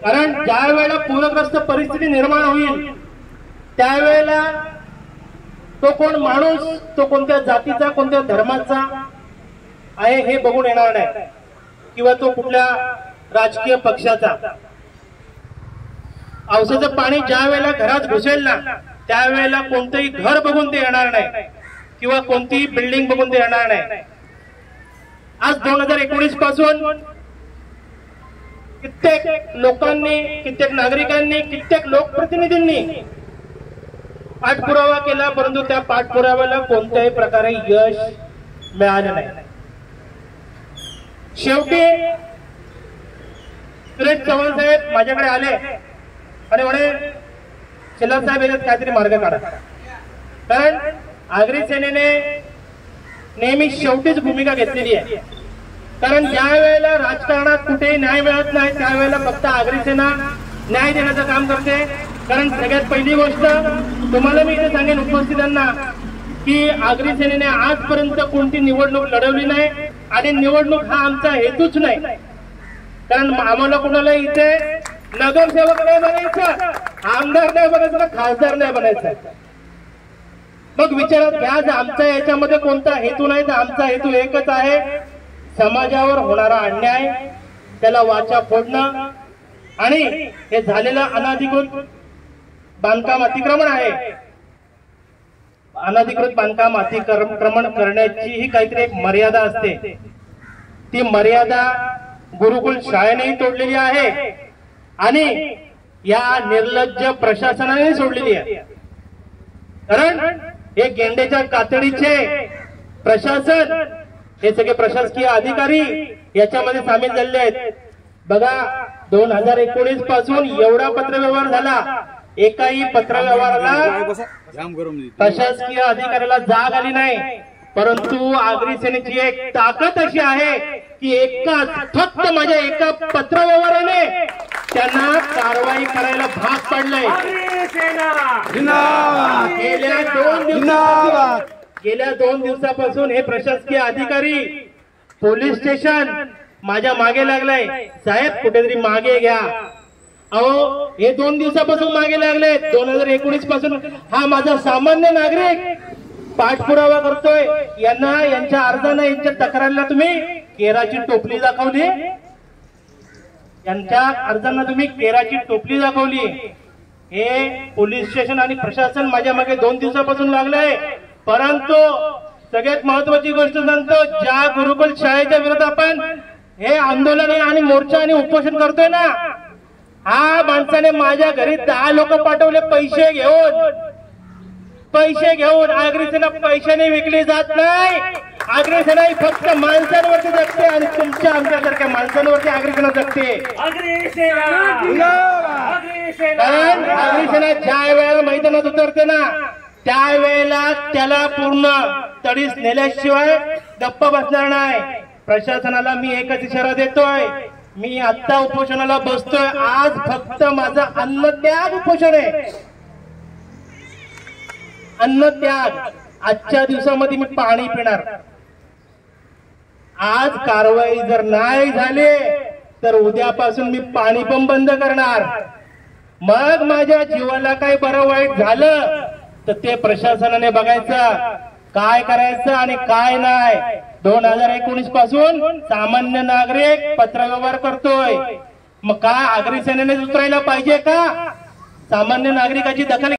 कारण ज्या वेळेला पूरग्रस्त परिस्थिती निर्माण होईल त्यावेळेला तो कोण माणूस, तो कोणत्या जातीचा, कोणत्या धर्माचा आहे हे बघून येणार नाही, किंवा तो कुठल्या राजकीय पक्षाचा. पावसाचं पाणी ज्या वेळेला घरात घुसेल ना त्यावेळेला कोणतंही घर बघून ते येणार नाही किंवा कोणतीही बिल्डिंग बघून ते येणार नाही. आज 2019 पासून कित्येक लोकांनी, कित्येक नागरिकांनी, कित्येक लोकप्रतिनिधींनी पाठपुरावा केला, परंतु त्या पाठपुराव्याला कोणत्याही प्रकारे यश मिळालं नाही. शेवटी सुरेश चव्हाण साहेब माझ्याकडे आले आणि म्हणे शिल्लक साहेब याच्यात काहीतरी मार्ग काढा. कारण आगरी सेनेने नेहमी शेवटीच भूमिका घेतलेली आहे. कारण ज्या वेळेला राजकारणात कुठेही न्याय मिळत नाही त्यावेळेला फक्त आगरी सेना न्याय देण्याचं काम करते. कारण सगळ्यात पहिली गोष्ट तुम्हाला मी इथे सांगेन उपस्थितांना की आगरी सेनेने आजपर्यंत कोणती निवडणूक लढवली नाही आणि निवडणूक हा आमचा हेतूच नाही. कारण आम्हाला कोणाला इथे नगरसेवक नाही बनायचं, आमदार नाही बनायचं, खासदार नाही बनायचं. मग विचारात घ्या, आमच्या याच्यामध्ये कोणता हेतू नाही तर आमचा हेतू एकच आहे, समाजावर होणारा अन्याय त्याला वाचा फोडणं आणि हे झालेलं अनधिकृत बांधकाम अतिक्रमण आहे. अनधिकृत बांधकाम अतिक्रमण करण्याची ही काहीतरी एक मर्यादा असते. ती मर्यादा गुरुकुल शाळेनेही तोडलेली आहे आणि या निर्लज्ज प्रशासनाने सोडलेली आहे. कारण हे गेंड्याच्या कातडीचे प्रशासन, हे सगळे प्रशासकीय अधिकारी याच्यामध्ये सामील झालेले आहेत. बघा 2019 पासून एवढा पत्रव्यवहार झाला, एकाही पत्रव्यवहाराला प्रशासकीय अधिकाऱ्याला जाग आली नाही. परंतु आगरी सेनेची एक ताकद अशी आहे की फक्त माझ्या एका पत्रव्यवहाराने त्यांना कारवाई करायला भाग पाडलंय. गेल्या 2 दिवसापासून हे प्रशासकीय अधिकारी, पोलीस स्टेशन माझ्या मागे लागलाय. साहेब कुठेतरी मागे घ्या. अहो हे 2 दिवसापासून मागे लागले. 2019 पासून हा माझा सामान्य नागरिक पाठपुरावा करतोय. यांना, यांच्या अर्जाने, यांच्या तक्रारीला तुम्ही केराची टोपली दाखवली. यांच्या अर्जांना तुम्ही केराची टोपली दाखवली. हे पोलीस स्टेशन आणि प्रशासन माझ्या मागे 2 दिवसापासून लागलंय. परंतु सगळ्यात महत्वाची गोष्ट सांगतो, ज्या गुरुकुल शाळेच्या विरोधात आपण हे आंदोलन आणि मोर्चा आणि उपोषण करतोय ना, हा माणसाने माझ्या घरी 10 लोक पाठवले पैसे घेऊन. आगरी सेना पैशाने विकली जात नाही. आगरी सेना ही फक्त माणसांवरती जगते आणि तुमच्या आमच्यासारख्या माणसांवरती आगरी सेना जगते. आगरी सेना ज्या वेळेला मैदानात उतरते ना त्यावेळेला त्याला पूर्ण तडीस नेल्याशिवाय गप्प बसणार नाही. प्रशासनाला मी एकच इशारा देतोय, मी आता उपोषणाला बसतोय. आज फक्त माझं अन्नत्याग उपोषण आहे, अन्नत्याग. आजच्या दिवसामध्ये मी पाणी पिणार. आज कारवाई जर नाही झाली तर उद्यापासून मी पाणी पण बंद करणार. मग माझ्या जीवाला काही बरं वाईट झालं तर ते प्रशासनाने बघायचं काय करायचं आणि काय नाही. 2019 पासून सामान्य नागरिक पत्रव्यवहार करतोय. मग काय आगरी सेनेने उतरायला पाहिजे का? सामान्य नागरिकाची दखल